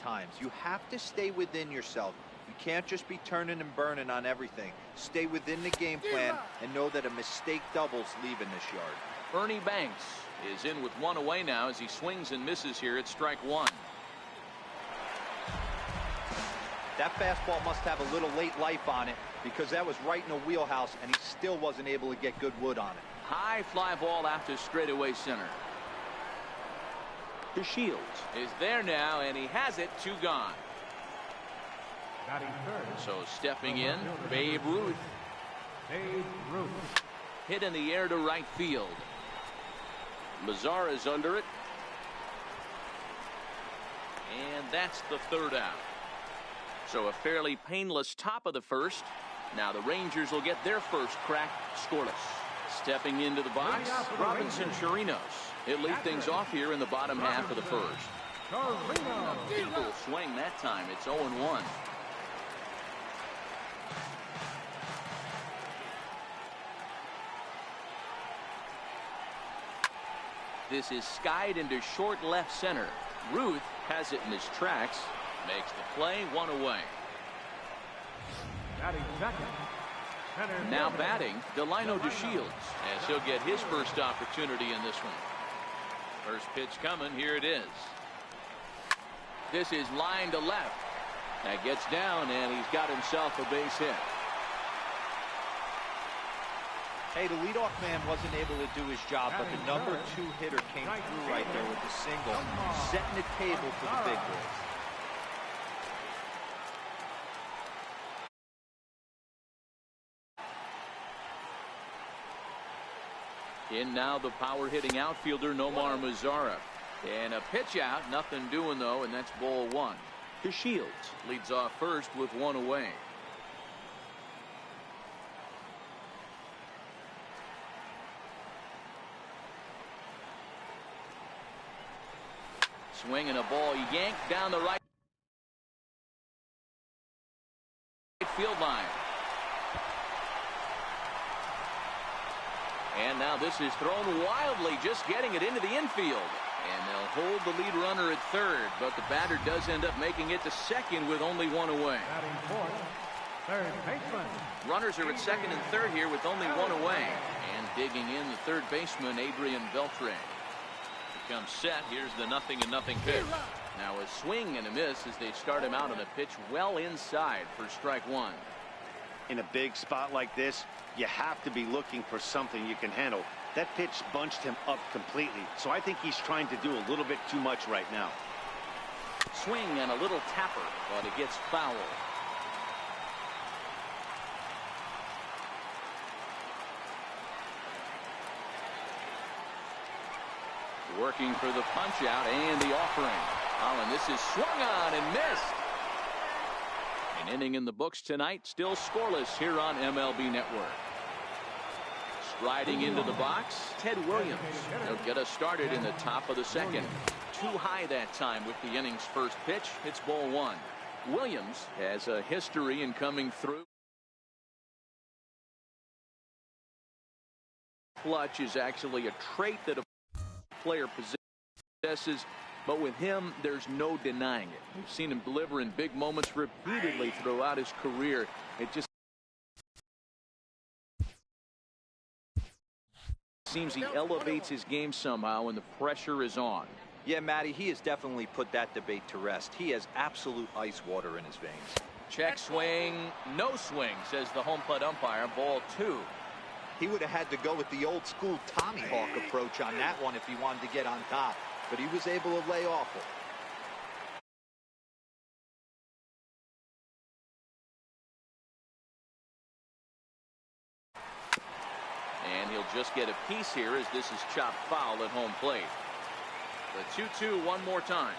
times. You have to stay within yourself. You can't just be turning and burning on everything. Stay within the game plan and know that a mistake doubles leaving this yard. Ernie Banks is in with one away now as he swings and misses here at strike one. That fastball must have a little late life on it because that was right in the wheelhouse and he still wasn't able to get good wood on it. High fly ball after straightaway center. DeShields is there now and he has it. 2 gone. So stepping in, Babe Ruth. Hit in the air to right field. Mazara's under it. And that's the 3rd out. So a fairly painless top of the 1st. Now the Rangers will get their first crack scoreless. Stepping into the box, Robinson Chirinos. He'll lead things off here in the bottom half of the 1st. A single swing that time. It's 0-1. This is skied into short left center. Ruth has it in his tracks. Makes the play, 1 away. Now batting, Delino DeShields, as he'll get his first opportunity in this one. First pitch coming, here it is. This is line to left. That gets down, and he's got himself a base hit. Hey, the leadoff man wasn't able to do his job, but the number 2 hitter came through right there with the single, setting the table for the big boys. In now the power hitting outfielder Nomar Mazara. And a pitch out, nothing doing though, and that's ball 1. DeShields leads off first with 1 away. Swinging a ball yanked down the right field line. And now this is thrown wildly, just getting it into the infield. And they'll hold the lead runner at 3rd, but the batter does end up making it to 2nd with only 1 away. Runners are at 2nd and 3rd here with only 1 away. And digging in the 3rd baseman, Adrian Beltre. Becomes set. Here's the 0-0 pitch. Now a swing and a miss as they start him out on a pitch well inside for strike 1. In a big spot like this, you have to be looking for something you can handle. That pitch bunched him up completely, so I think he's trying to do a little bit too much right now. Swing and a little tapper, but it gets foul. Working for the punch out and the offering. Oh, and this is swung on and missed. An inning in the books tonight, still scoreless here on MLB Network. Striding into the box, Ted Williams. He'll get us started in the top of the 2nd. Too high that time with the inning's first pitch. It's ball 1. Williams has a history in coming through. Clutch is actually a trait that a player possesses, but with him, there's no denying it. We've seen him deliver in big moments repeatedly throughout his career. It just seems he elevates his game somehow when the pressure is on. Yeah, Matty, he has definitely put that debate to rest. He has absolute ice water in his veins. Check swing, no swing, says the home plate umpire. Ball 2. He would have had to go with the old school Tommy Hawk approach on that one if he wanted to get on top, but he was able to lay off it. And he'll just get a piece here as this is chopped foul at home plate. The 2-2 one more time.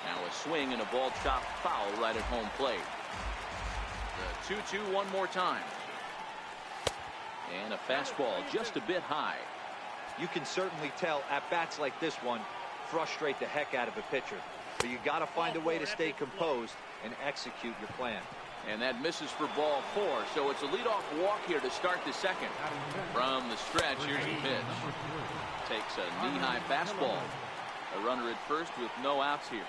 Now a swing and a ball chopped foul right at home plate. The 2-2 one more time. And a fastball just a bit high. You can certainly tell at bats like this one frustrate the heck out of a pitcher. But you got to find a way to stay composed and execute your plan. And that misses for ball 4. So it's a leadoff walk here to start the 2nd. From the stretch, here's a pitch. Takes a knee-high fastball. A runner at first with no outs here.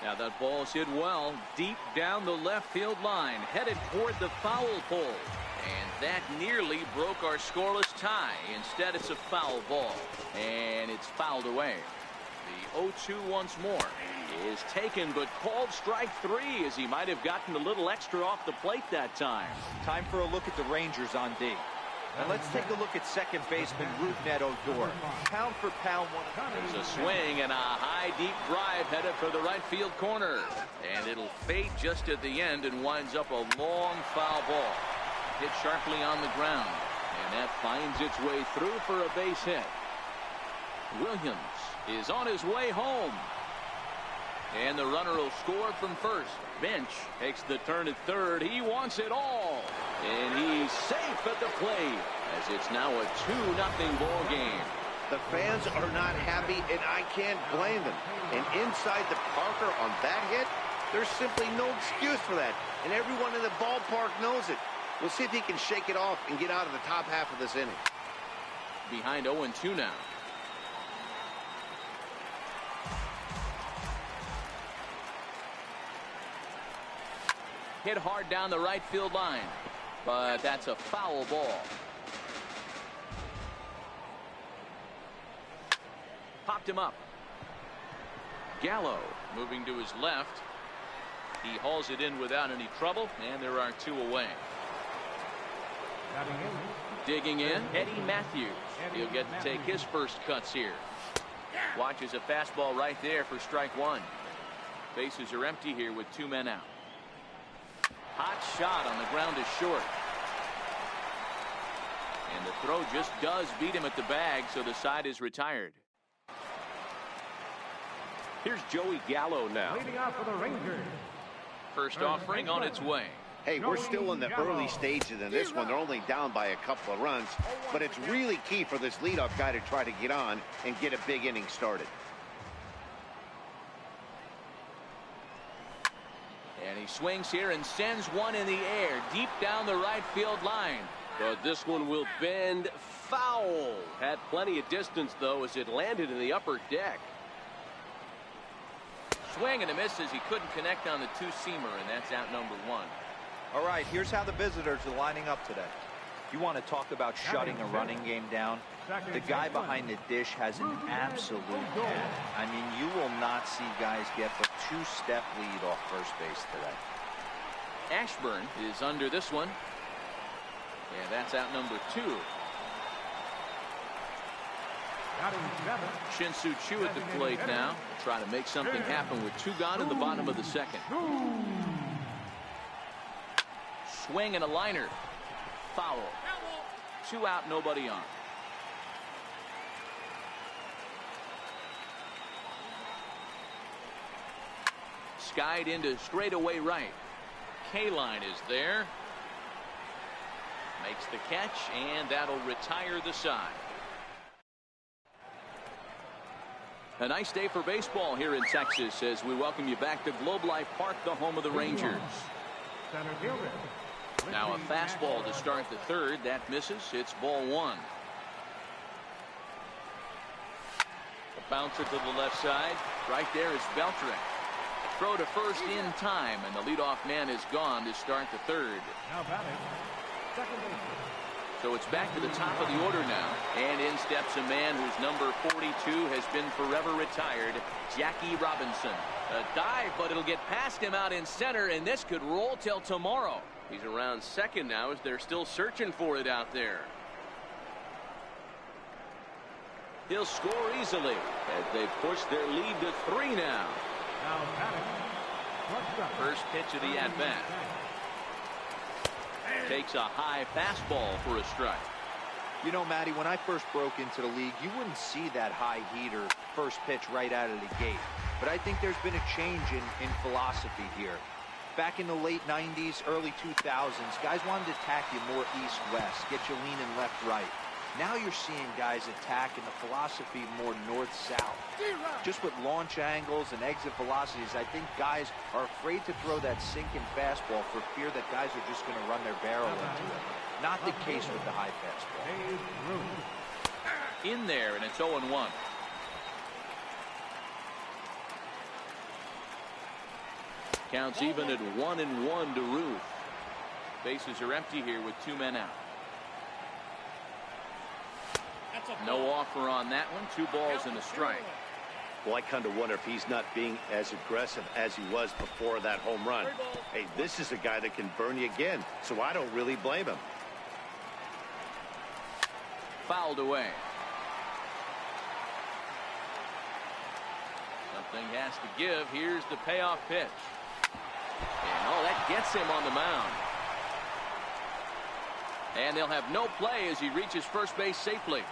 Now that ball's hit well deep down the left field line, headed toward the foul pole. And that nearly broke our scoreless tie. Instead, it's a foul ball. And it's fouled away. The 0-2 once more is taken, but called strike 3, as he might have gotten a little extra off the plate that time. Time for a look at the Rangers on D. And let's take a look at second baseman Rougned Odor. Pound for pound, there's a swing and a high, deep drive headed for the right field corner. And it'll fade just at the end and winds up a long foul ball. Hit sharply on the ground. And that finds its way through for a base hit. Williams is on his way home. And the runner will score from first. Bench takes the turn at third. He wants it all. And he's safe at the plate, as it's now a 2-0 ball game. The fans are not happy, and I can't blame them. And inside the Parker on that hit, there's simply no excuse for that. And everyone in the ballpark knows it. We'll see if he can shake it off and get out of the top half of this inning. Behind 0-2 now. Hit hard down the right field line, but that's a foul ball. Popped him up. Gallo moving to his left. He hauls it in without any trouble, and there are 2 away. Digging in, Eddie Matthews. He'll get to take his first cuts here. Watches a fastball right there for strike 1. Bases are empty here with 2 men out. Hot shot on the ground is short. And the throw just does beat him at the bag, so the side is retired. Here's Joey Gallo now. Leading off for the Rangers. First offering on its way. Hey, we're still in the early stages in this one. They're only down by a couple of runs, but it's really key for this leadoff guy to try to get on and get a big inning started. And he swings here and sends one in the air deep down the right field line. But this one will bend foul. Had plenty of distance, though, as it landed in the upper deck. Swing and a miss as he couldn't connect on the 2-seamer, and that's out number 1. All right, here's how the visitors are lining up today. You want to talk about shutting a running game down? The guy behind the dish has an absolute hand. I mean, you will not see guys get the 2-step lead off first base today. Ashburn is under this one. And that's out number 2. Shin-Soo Choo at the plate now. Trying to make something happen with 2 gone in the bottom of the second. Swing and a liner. Foul. 2 out, nobody on. Skied into straightaway right. K-line is there. Makes the catch, and that'll retire the side. A nice day for baseball here in Texas as we welcome you back to Globe Life Park, the home of the Rangers. Now a fastball to start the third. That misses. It's ball 1. A bouncer to the left side. Right there is Beltran. Throw to first in time, and the leadoff man is gone to start the third. Now batting, second base. So it's back to the top of the order now. And in steps a man whose number 42 has been forever retired, Jackie Robinson. A dive, but it'll get past him out in center, and this could roll till tomorrow. He's around second now as they're still searching for it out there. He'll score easily as they push their lead to 3 now. Now batting, First pitch of the at-bat. Takes a high fastball for a strike. You know, Matty, when I first broke into the league, you wouldn't see that high heater first pitch right out of the gate. But I think there's been a change in philosophy here. Back in the late 90s, early 2000s, guys wanted to attack you more east-west, get you leaning left-right. Now you're seeing guys attack in the philosophy more north-south. Just with launch angles and exit velocities, I think guys are afraid to throw that sinking fastball for fear that guys are just going to run their barrel into it. Not the case with the high fastball. In there, and it's 0-1. Counts even at 1-1 to Ruth. Bases are empty here with 2 men out. No offer on that one. 2 balls and a strike. Well, I kind of wonder if he's not being as aggressive as he was before that home run. Hey, this is a guy that can burn you again, so I don't really blame him. Fouled away. Something has to give. Here's the payoff pitch. And that gets him on the mound. And they'll have no play as he reaches first base safely.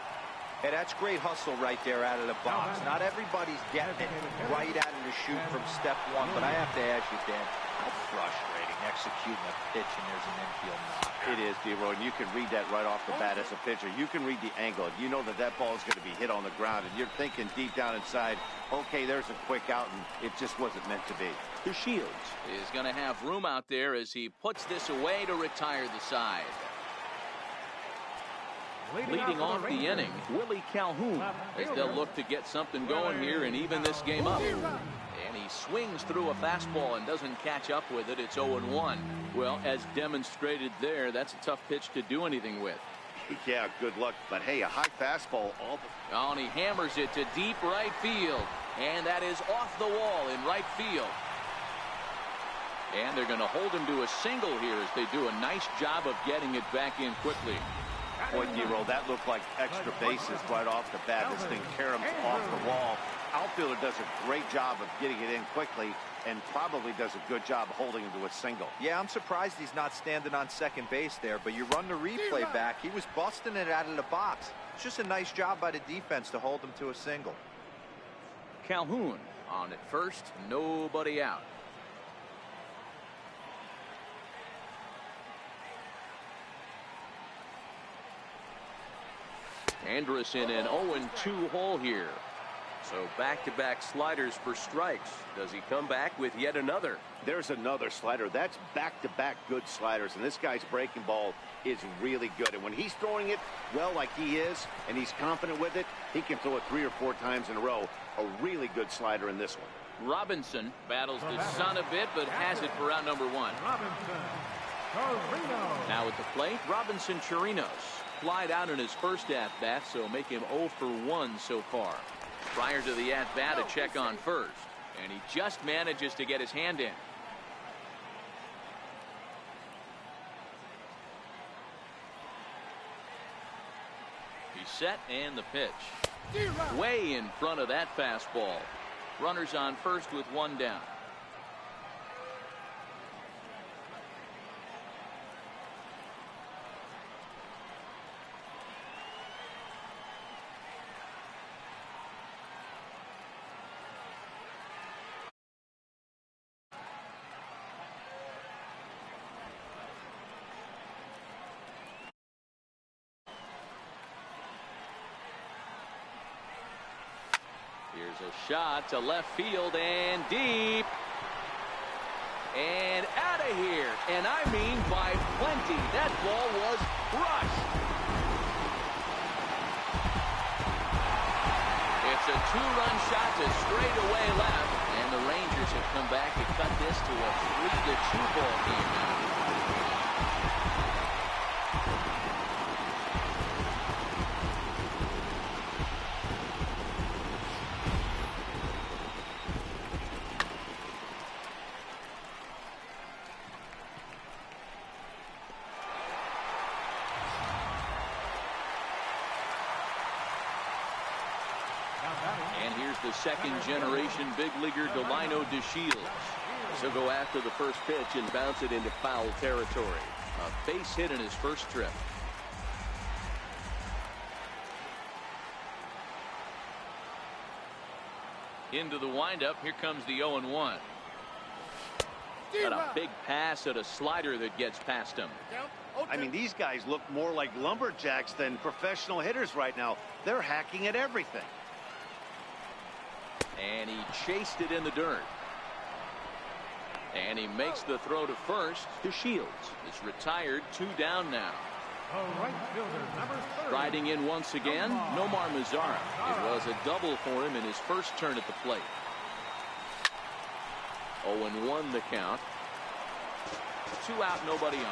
Hey, that's great hustle right there out of the box. Not everybody's getting it right out of the chute from step one, but I have to ask you, Dan, how frustrating executing a pitch and there's an infield knock. It is, D-Roy, and you can read that right off the bat as a pitcher. You can read the angle. You know that that ball is going to be hit on the ground, and you're thinking deep down inside, okay, there's a quick out, and it just wasn't meant to be. Shields is going to have room out there as he puts this away to retire the side. Leading off the inning, Willie Calhoun, as they'll look to get something going here and even this game up. And he swings through a fastball and doesn't catch up with it. It's 0-1. Well, as demonstrated there, that's a tough pitch to do anything with. Yeah, good luck. But, hey, a high fastball. And he hammers it to deep right field. And that is off the wall in right field. And they're going to hold him to a single here as they do a nice job of getting it back in quickly. Boy, D-Roll, that looked like extra bases right off the bat. This thing caroms off the wall. Outfielder does a great job of getting it in quickly and probably does a good job holding him to a single. Yeah, I'm surprised he's not standing on second base there, but you run the replay back. He was busting it out of the box. It's just a nice job by the defense to hold him to a single. Calhoun on at first, nobody out. Andrus in an 0-2 hole here. So back-to-back sliders for strikes. Does he come back with yet another? There's another slider. That's back-to-back good sliders, and this guy's breaking ball is really good. And when he's throwing it well like he is, and he's confident with it, he can throw it 3 or 4 times in a row. A really good slider in this one. Robinson battles the sun a bit, but has it for out number 1. Now at the plate, Robinson Chirinos. Flied out in his first at-bat, so make him 0 for 1 so far. Prior to the at-bat, a check on first, and he just manages to get his hand in. He's set, and the pitch. Way in front of that fastball. Runners on first with 1 down. Here's a shot to left field and deep. And out of here. And I mean by plenty. That ball was crushed. It's a 2-run shot to straightaway left. And the Rangers have come back to cut this to a 3-2 ball game now. And here's the second-generation big leaguer Delino DeShields. He'll go after the first pitch and bounce it into foul territory. A base hit in his first trip. Into the windup. Here comes the 0-1. Got a big pass at a slider that gets past him. I mean, these guys look more like lumberjacks than professional hitters right now. They're hacking at everything. And he chased it in the dirt. And he makes the throw to first. DeShields is retired. 2 down now. Riding in once again, Nomar Mazara. It was a double for him in his first turn at the plate. 0-1 the count. 2 out, nobody on.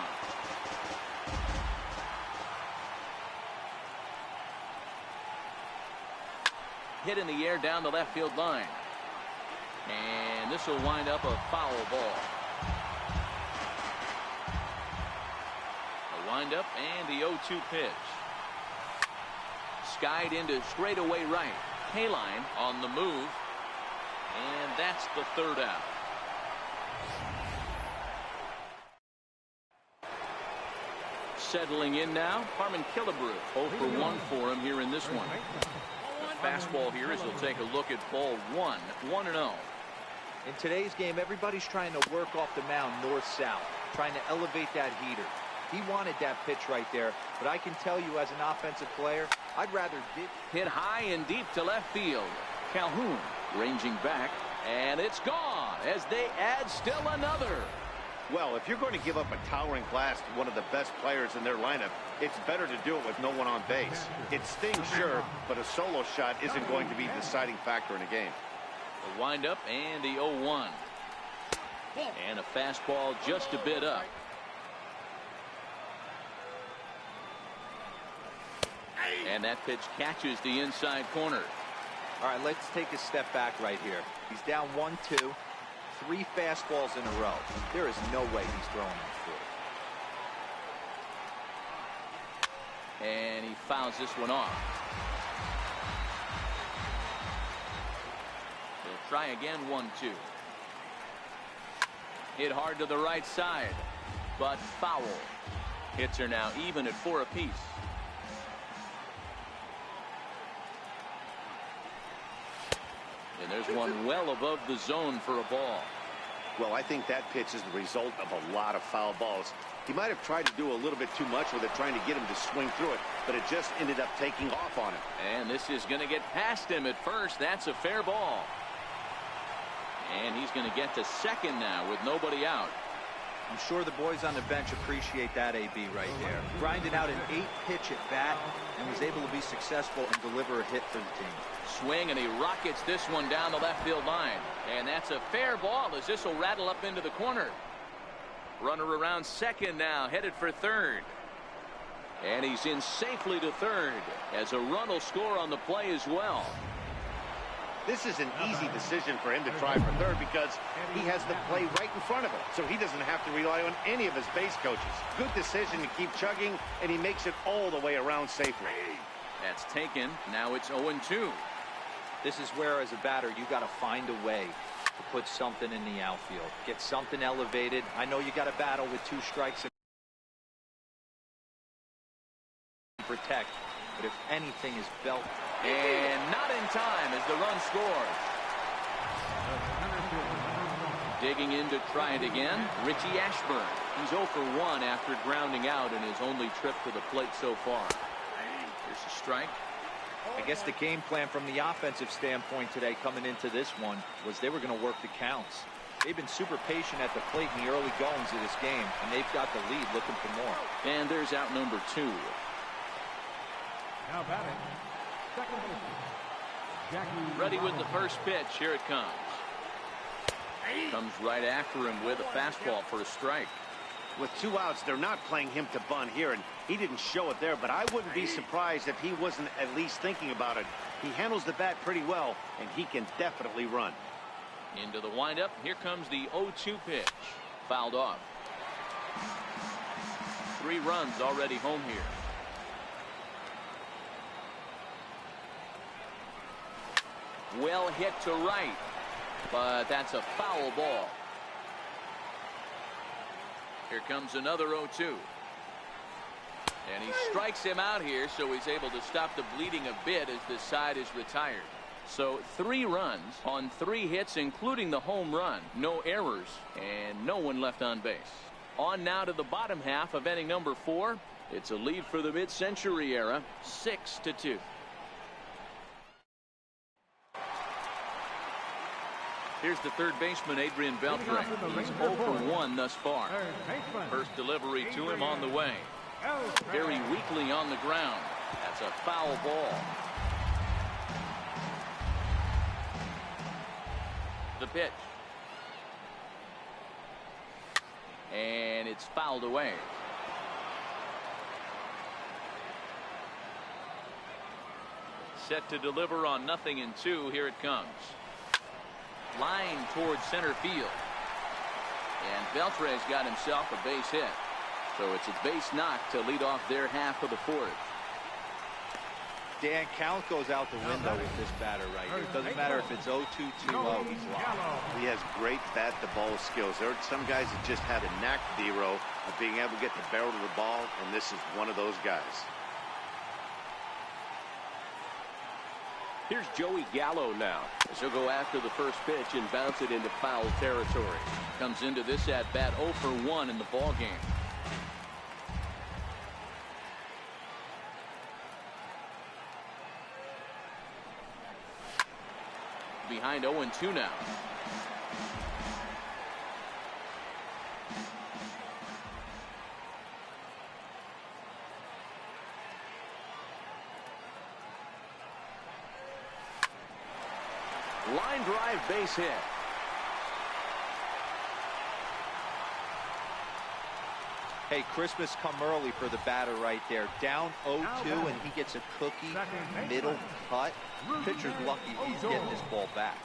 Hit in the air down the left field line. And this will wind up a foul ball. A windup and the 0-2 pitch. Skied into straightaway right. K-line on the move. And that's the 3rd out. Settling in now, Harmon Killebrew. 0 for 1 for him here in this one. The fastball here as he'll take a look at ball 1, 1-0. In today's game, everybody's trying to work off the mound north-south, trying to elevate that heater. He wanted that pitch right there, but I can tell you as an offensive player, I'd rather hit high and deep to left field. Calhoun ranging back, and it's gone as they add still another. Well, if you're going to give up a towering blast to one of the best players in their lineup, it's better to do it with no one on base. It stings, sure, but a solo shot isn't going to be the deciding factor in a game. The windup and the 0-1. And a fastball just a bit up. And that pitch catches the inside corner. All right, let's take a step back right here. He's down 1-2. 3 fastballs in a row. There is no way he's throwing them through. And he fouls this one off. He'll try again, 1-2. Hit hard to the right side, but foul. Hits are now even at 4 apiece. And there's one well above the zone for a ball. Well, I think that pitch is the result of a lot of foul balls. He might have tried to do a little bit too much with it, trying to get him to swing through it, but it just ended up taking off on him. And this is going to get past him at first. That's a fair ball. And he's going to get to second now with nobody out. I'm sure the boys on the bench appreciate that AB right there. Grinded out an 8-pitch at bat and was able to be successful and deliver a hit for the team. Swing, and he rockets this one down the left field line. And that's a fair ball as this will rattle up into the corner. Runner around second now, headed for third. And he's in safely to third as a run will score on the play as well. This is an easy decision for him to try for third because he has the play right in front of him, so he doesn't have to rely on any of his base coaches. Good decision to keep chugging, and he makes it all the way around safely. That's taken. Now it's 0-2. This is where, as a batter, you got to find a way to put something in the outfield. Get something elevated. I know you got to battle with 2 strikes and protect, but if anything is belt. And not in time as the run scores. Digging in to try it again, Richie Ashburn. He's 0 for 1 after grounding out in his only trip to the plate so far. Here's a strike. I guess the game plan from the offensive standpoint today coming into this one was they were going to work the counts. They've been super patient at the plate in the early goings of this game, and they've got the lead looking for more. And there's out number 2. Now batting, second baseman, Jackie. Ready with the first pitch. Here it comes. Comes right after him with a fastball for a strike. With 2 outs, they're not playing him to bunt here, and he didn't show it there, but I wouldn't be surprised if he wasn't at least thinking about it. He handles the bat pretty well, and he can definitely run. Into the windup. Here comes the 0-2 pitch. Fouled off. 3 runs already home here. Well hit to right, but that's a foul ball. Here comes another 0-2. And he strikes him out here, so he's able to stop the bleeding a bit as this side is retired. So 3 runs on 3 hits, including the home run. No errors, and no one left on base. On now to the bottom half of inning number 4. It's a lead for the mid-century era, 6-2. Here's the third baseman, Adrian Beltre. He's 0 for 1 thus far. First delivery to him on the way. Very weakly on the ground. That's a foul ball. The pitch. And it's fouled away. Set to deliver on 0-2. Here it comes. Line towards center field. And Beltre's got himself a base hit. So it's a base knock to lead off their half of the fourth. Dan, count goes out the window with this batter right here. It doesn't matter if it's 0-2, 2-0, he's locked. He has great bat-to-ball skills. There are some guys that just have a knack, Dero, of being able to get the barrel of the ball, and this is one of those guys. Here's Joey Gallo now, as he'll go after the first pitch and bounce it into foul territory. Comes into this at-bat 0 for 1 in the ball game. Behind 0-2 now. Line drive base hit. Hey, Christmas come early for the batter right there. Down 0-2, and he gets a cookie, middle cut. Pitcher's lucky he's getting this ball back.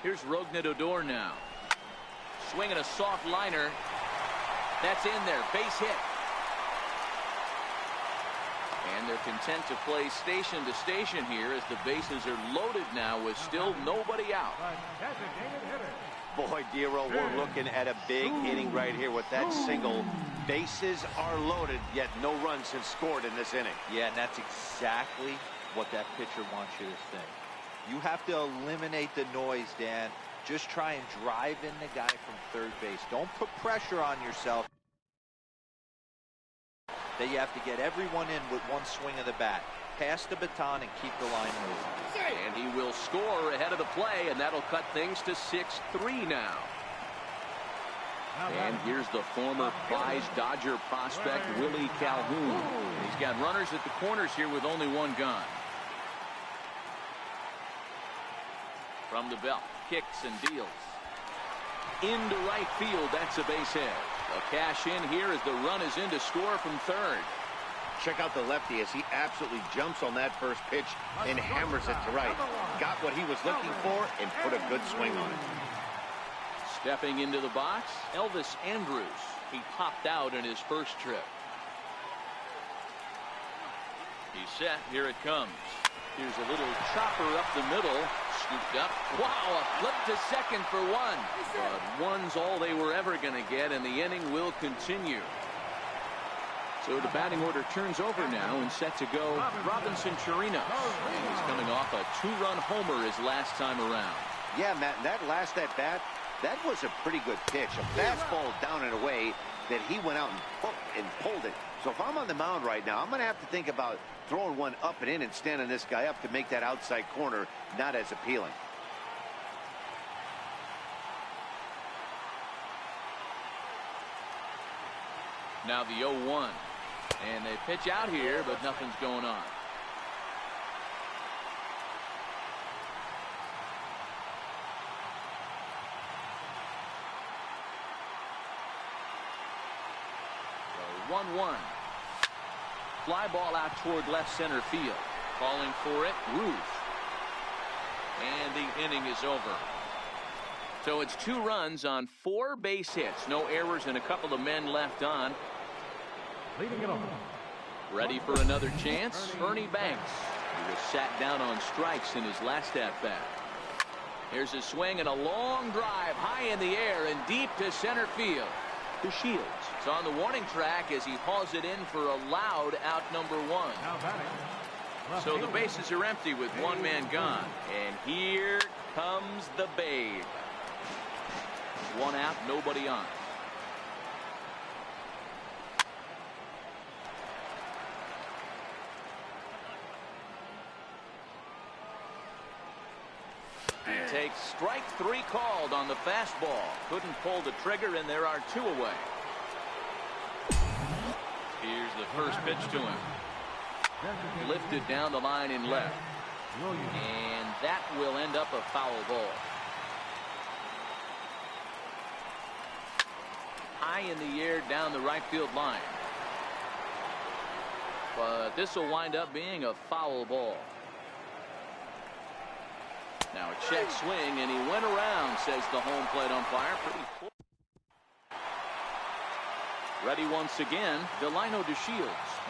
Here's Rognadodor now. Swinging a soft liner. That's in there. Base hit. And they're content to play station to station here as the bases are loaded now with still nobody out. Boy, Dero, we're looking at a big inning right here with that single. Bases are loaded, yet no runs have scored in this inning. Yeah, and that's exactly what that pitcher wants you to think. You have to eliminate the noise, Dan. Just try and drive in the guy from third base. Don't put pressure on yourself. That you have to get everyone in with one swing of the bat. Pass the baton and keep the line moving. And he will score ahead of the play, and that'll cut things to 6-3 now. And here's the former prize Dodger prospect, Willie Calhoun. He's got runners at the corners here with only one gun. From the belt, kicks and deals. Into right field, that's a base hit. A cash in here as the run is in to score from third. Check out the lefty as he absolutely jumps on that first pitch and hammers it to right. Got what he was looking for and put a good swing on it. Stepping into the box, Elvis Andrus. He popped out in his first trip. He's set. Here it comes. Here's a little chopper up the middle. Scooped up. Wow, a flip to second for one. But one's all they were ever going to get, and the inning will continue. So the batting order turns over now and set to go Robinson Chirinos. And he's coming off a 2-run homer his last time around. Yeah, Matt, that last at-bat, that was a pretty good pitch. A fastball down and away that he went out and pulled it. So if I'm on the mound right now, I'm going to have to think about throwing one up and in and standing this guy up to make that outside corner not as appealing. Now the 0-1. And they pitch out here, but nothing's going on. So 1-1. Fly ball out toward left center field. Calling for it, Ruth. And the inning is over. So it's 2 runs on 4 base hits. No errors and a couple of men left on. Leading it off. Ready for another chance, Ernie Banks. He was sat down on strikes in his last at-bat. Here's a swing and a long drive high in the air and deep to center field. To Shields. It's on the warning track as he hauls it in for a loud out number 1. Now batting. So the bases are empty with 1 man gone. And here comes the Babe. 1 out, nobody on. He takes strike 3 called on the fastball. Couldn't pull the trigger, and there are 2 away. Here's the First pitch to him. Lifted down the line in left. And that will end up a foul ball. High in the air down the right field line. But this will wind up being a foul ball. Now a check swing, and he went around, says the home plate umpire. Pretty close. Ready once again, Delino DeShields,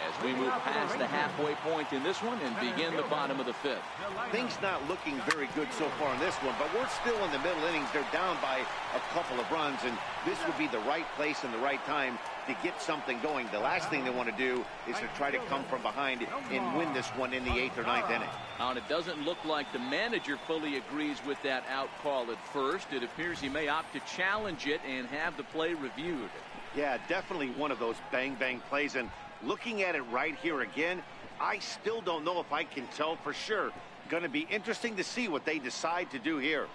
as we move past the halfway point in this one and begin the bottom of the fifth. Things not looking very good so far in this one, but we're still in the middle innings. They're down by a couple of runs, and this would be the right place and the right time to get something going. The last thing they want to do is to try to come from behind and win this one in the 8th or 9th inning. And it doesn't look like the manager fully agrees with that out call at first. It appears he may opt to challenge it and have the play reviewed. Yeah, definitely one of those bang-bang plays. And looking at it right here again, I still don't know if I can tell for sure. Going to be interesting to see what they decide to do here.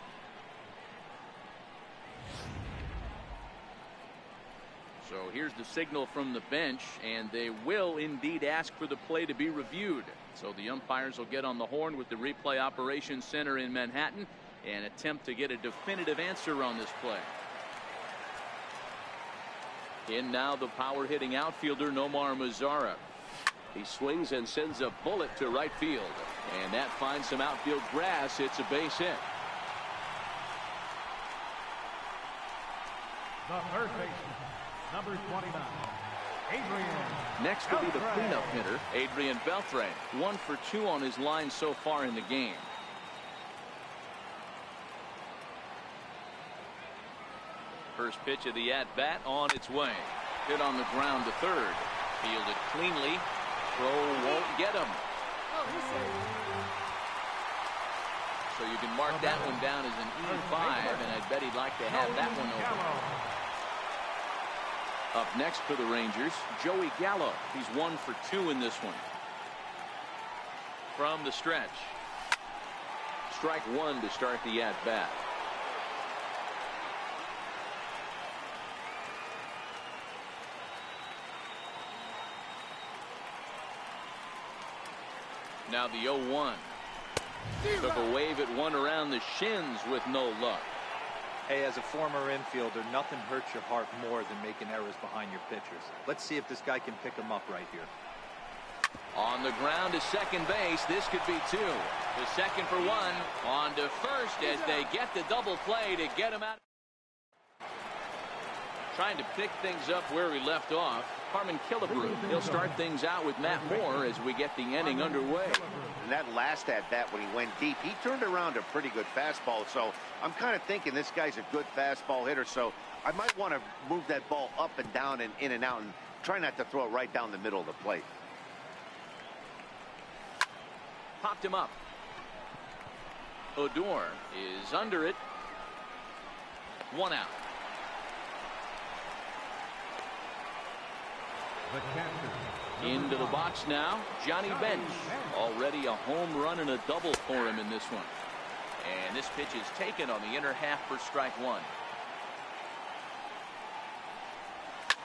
So here's the signal from the bench, and they will indeed ask for the play to be reviewed. So the umpires will get on the horn with the replay operations center in Manhattan and attempt to get a definitive answer on this play. In now the power-hitting outfielder Nomar Mazara. He swings and sends a bullet to right field. And that finds some outfield grass. It's a base hit. The third baseman, number 29, Adrian. Next will be the cleanup hitter, Adrian Beltre. 1 for 2 on his line so far in the game. First pitch of the at-bat on its way. Hit on the ground to third. Fielded cleanly. Throw won't get him. So you can mark that one down as an E5, and I bet he'd like to have that one over. Up next for the Rangers, Joey Gallo. He's 1 for 2 in this one. From the stretch. Strike 1 to start the at-bat. Now the 0-1. Took a wave at one around the shins with no luck. Hey, as a former infielder, nothing hurts your heart more than making errors behind your pitchers. Let's see if this guy can pick them up right here. On the ground to second base. This could be 2. The second for 1. On to first as they get the double play to get him out. Trying to pick things up where he left off. Harmon Killebrew. He'll start things out with Matt Moore as we get the inning underway. And that last at-bat when he went deep, he turned around a pretty good fastball. So I'm kind of thinking this guy's a good fastball hitter. So I might want to move that ball up and down and in and out and try not to throw it right down the middle of the plate. Popped him up. Odor is under it. 1 out. The catcher. Into the box now, Johnny Bench. Already a home run and a double for him in this one. And this pitch is taken on the inner half for strike 1.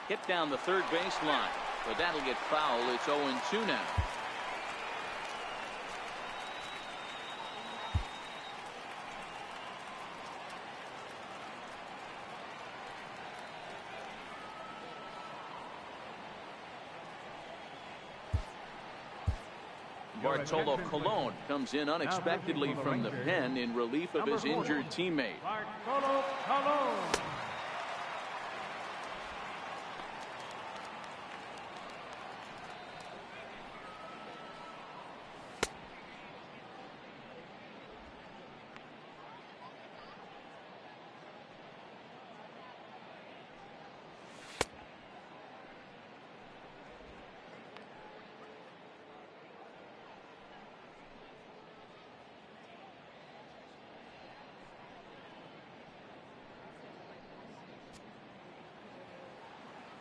Hit down the third baseline, but that'll get foul. It's 0-2 now. Bartolo Colon comes in unexpectedly from the pen in relief of his injured teammate. Bartolo Colon.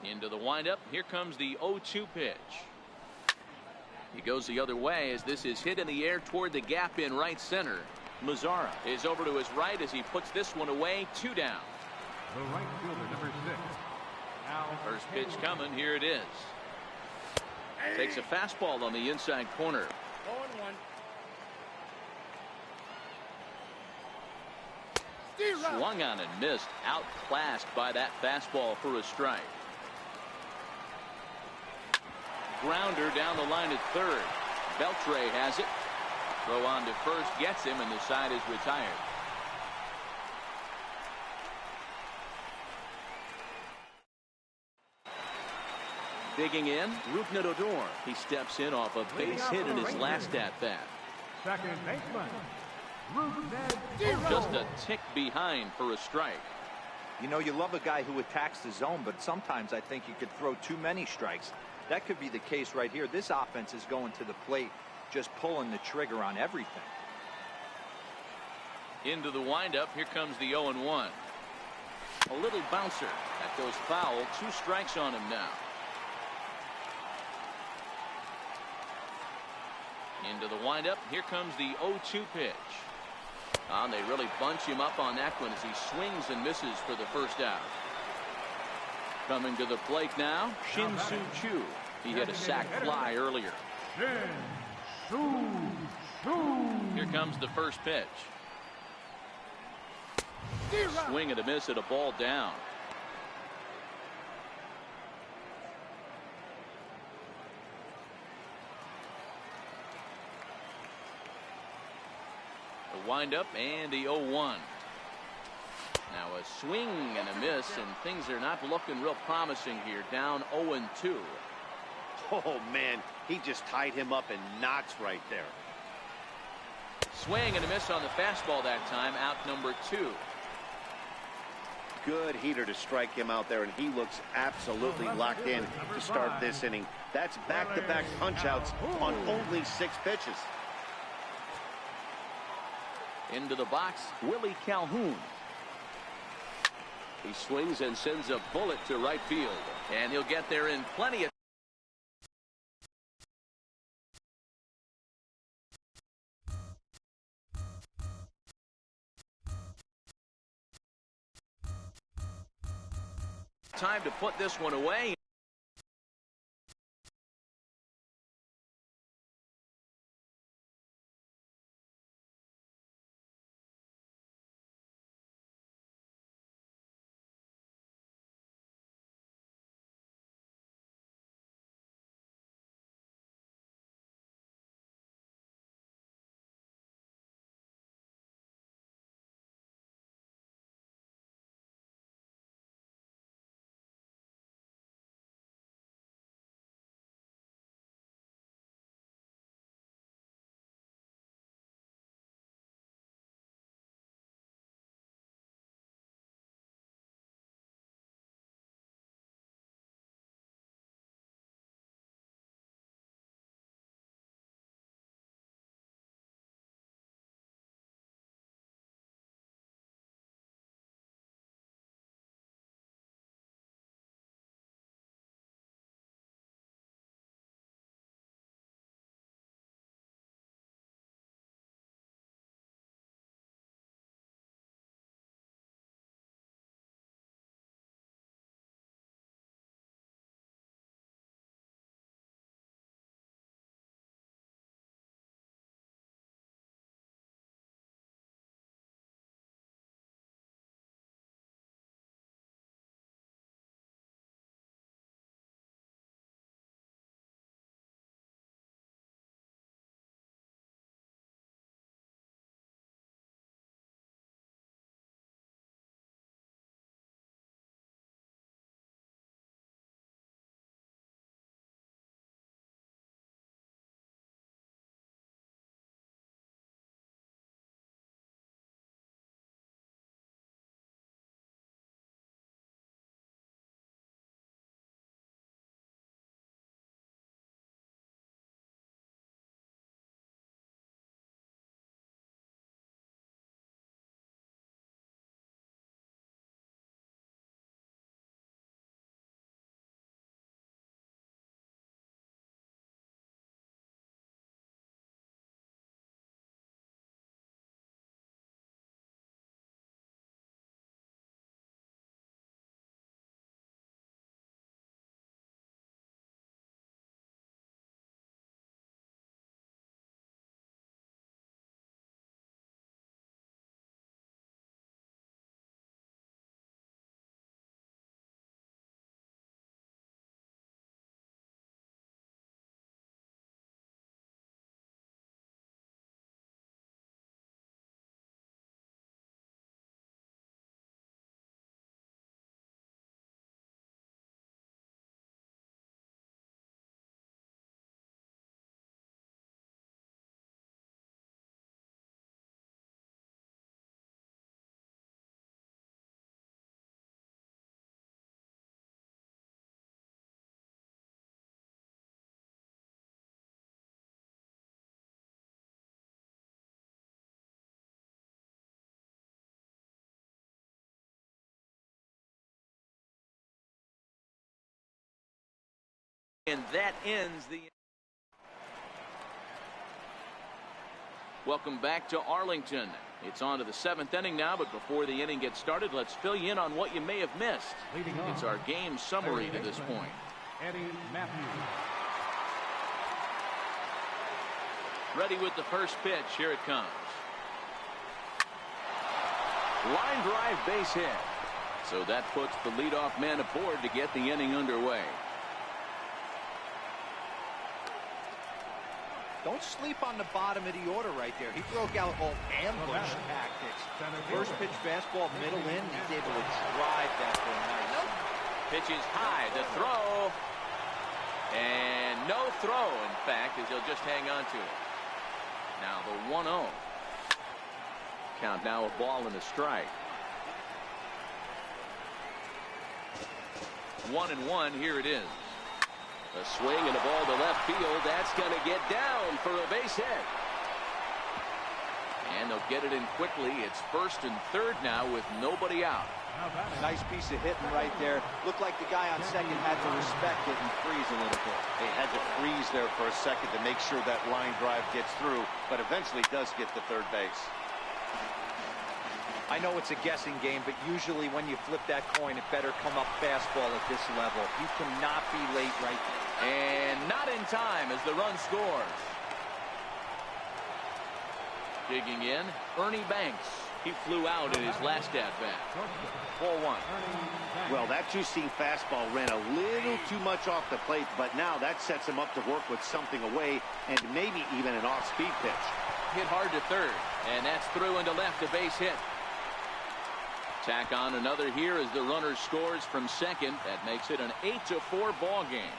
Into the windup. Here comes the 0-2 pitch. He goes the other way as this is hit in the air toward the gap in right center. Mazara is over to his right as he puts this one away. 2 down. The right fielder, number 6. First pitch coming. Here it is. Takes a fastball on the inside corner. 0-1. Swung on and missed. Outclassed by that fastball for a strike. Grounder down the line at third. Beltre has it. Throw on to first gets him, and the side is retired. Digging in, Rougned Odor. He steps in off a base hit in his last at-bat. Second baseman, Rougned Just Odor. a tick behind for a strike. You know, you love a guy who attacks the zone, but sometimes I think you could throw too many strikes. That could be the case right here. This offense is going to the plate, just pulling the trigger on everything. Into the windup. Here comes the 0-1. A little bouncer. That goes foul. 2 strikes on him now. Into the windup. Here comes the 0-2 pitch. And they really bunch him up on that one as he swings and misses for the first out. Coming to the plate now, Shin-Soo Choo. He hit a sac fly earlier. Here comes the first pitch. Swing and a miss at a ball down. The windup and the 0-1. Now a swing and a miss, and things are not looking real promising here. Down 0-2. Oh, man, he just tied him up in knots right there. Swing and a miss on the fastball that time. Out number 2. Good heater to strike him out there, and he looks absolutely locked in to start this inning. That's back-to-back punch-outs on only 6 pitches. Into the box, Willie Calhoun. He swings and sends a bullet to right field. And he'll get there in plenty of time to put this one away. And that ends the... Welcome back to Arlington. It's on to the 7th inning now, but before the inning gets started, let's fill you in on what you may have missed. It's our game summary to this point. Eddie Matthews. Ready with the first pitch. Here it comes. Line drive, base hit. So that puts the leadoff man aboard to get the inning underway. Don't sleep on the bottom of the order right there. He broke out all ambush tactics. First pitch fastball, middle in. He's able to drive that for a nice. Pitch is high. The throw. And no throw, in fact, as he'll just hang on to it. Now the 1-0. Count now, a ball and a strike. 1-1. Here it is. A swing and a ball to left field. That's going to get down for a base hit. And they'll get it in quickly. It's first and third now with nobody out. Nice piece of hitting right there. Looked like the guy on second had to respect it and freeze a little bit. They had to freeze there for a second to make sure that line drive gets through, but eventually does get to third base. I know it's a guessing game, but usually when you flip that coin, it better come up fastball at this level. You cannot be late right there. And not in time as the run scores. Digging in, Ernie Banks. He flew out in his last at-bat. Ball 1. Well, that two-seam fastball ran a little too much off the plate, but now that sets him up to work with something away and maybe even an off-speed pitch. Hit hard to third, and that's through into left, a base hit. Tack on another here as the runner scores from second. That makes it an 8-4 ball game.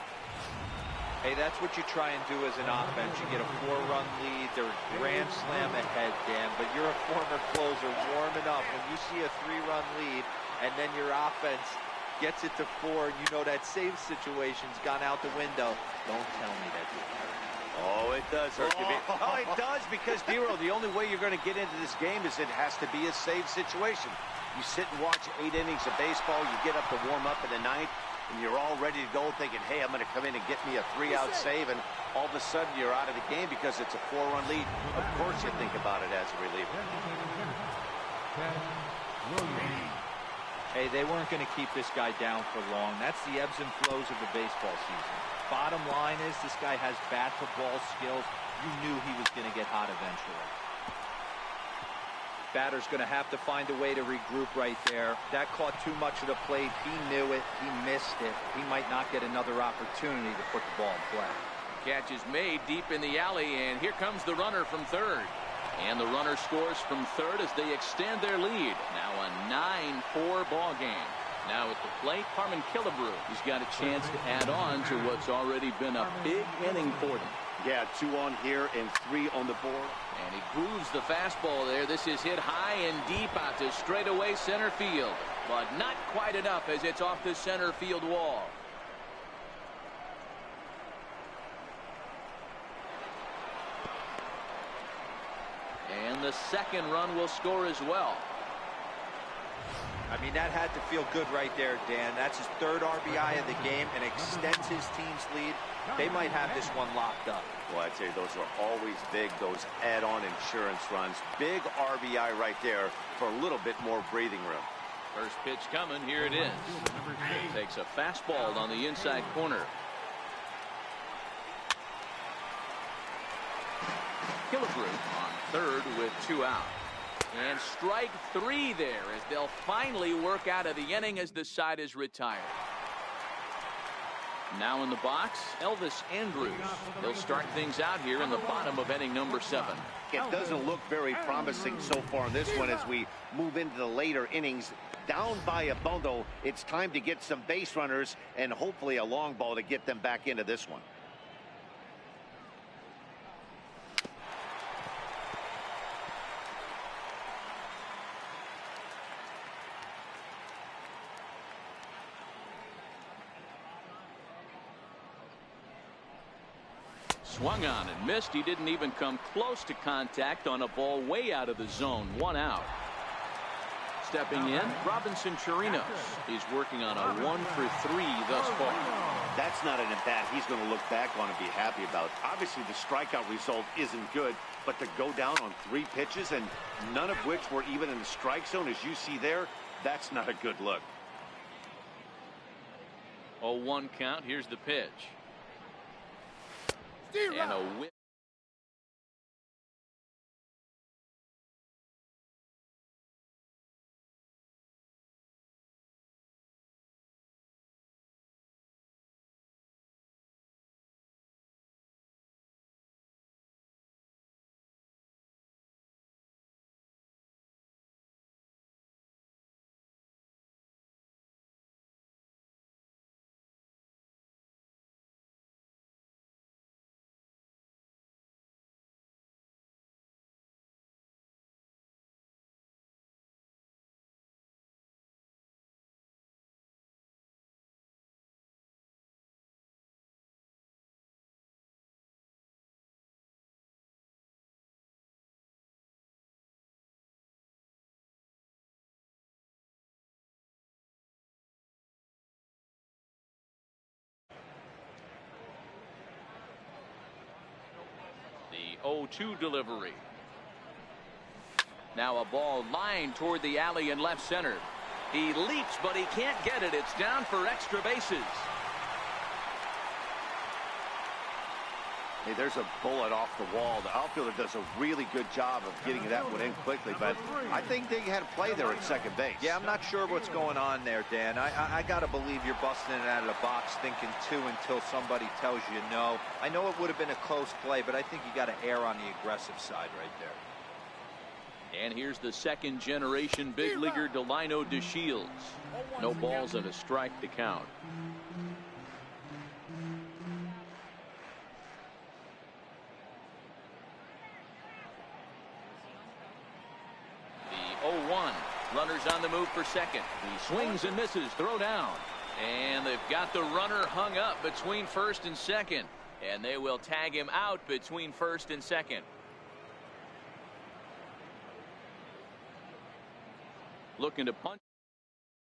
Hey, that's what you try and do as an offense. You get a 4-run lead. They're a grand slam ahead, Dan, but you're a former closer, warming up. When you see a 3-run lead and then your offense gets it to 4, and you know that save situation's gone out the window, don't tell me that didn't hurt. Oh, it does hurt to be. Oh, it does, because, Dero, the only way you're going to get into this game is it has to be a save situation. You sit and watch 8 innings of baseball, you get up to warm up in the 9th, and you're all ready to go thinking, hey, I'm going to come in and get me a 3-out save, and all of a sudden you're out of the game because it's a 4-run lead. Of course you think about it as a reliever. Hey, they weren't going to keep this guy down for long. That's the ebbs and flows of the baseball season. Bottom line is this guy has bat-to-ball skills. You knew he was going to get hot eventually. Batter's going to have to find a way to regroup right there. That caught too much of the plate. He knew it. He missed it. He might not get another opportunity to put the ball in play. Catch is made deep in the alley, and here comes the runner from third. And the runner scores from third as they extend their lead. Now a 9-4 ball game. Now at the plate, Harmon Killebrew. He's got a chance to add on to what's already been a big inning for them. Yeah, 2 on here and 3 on the board. And he grooves the fastball there. This is hit high and deep out to straightaway center field. But not quite enough as it's off the center field wall. And the second run will score as well. I mean, that had to feel good right there, Dan. That's his 3rd RBI of the game and extends his team's lead. They might have this one locked up. Well, I'd say those are always big, those add-on insurance runs. Big RBI right there for a little bit more breathing room. First pitch coming. Here it is. Takes a fastball on the inside corner. Killebrew on third with 2 out. And strike 3 there as they'll finally work out of the inning as the side is retired. Now in the box, Elvis Andrus. They'll start things out here in the bottom of inning number 7. It doesn't look very promising so far in this one as we move into the later innings. Down by a bundle, it's time to get some base runners and hopefully a long ball to get them back into this one. Swung on and missed. He didn't even come close to contact on a ball way out of the zone. 1 out. Stepping in, Robinson Chirinos. He's working on a 1 for 3 thus far. That's not an at-bat he's going to look back on and be happy about. Obviously, the strikeout result isn't good, but to go down on 3 pitches and none of which were even in the strike zone, as you see there, that's not a good look. 0-1 count. Here's the pitch. And a whip. The 0-2 delivery. Now a ball lined toward the alley in left center. He leaps, but he can't get it. It's down for extra bases. Hey, there's a bullet off the wall. The outfielder does a really good job of getting that one in quickly, but I think they had a play there at second base. Yeah, I'm not sure what's going on there, Dan. I got to believe you're busting it out of the box thinking 2 until somebody tells you no. I know it would have been a close play, but I think you got to err on the aggressive side right there. And here's the second generation big leaguer Delino DeShields. No balls and a strike to count. The 0-1. Runners on the move for second. He swings and misses. Throw down. And they've got the runner hung up between first and second. And they will tag him out between first and second. Looking to punch.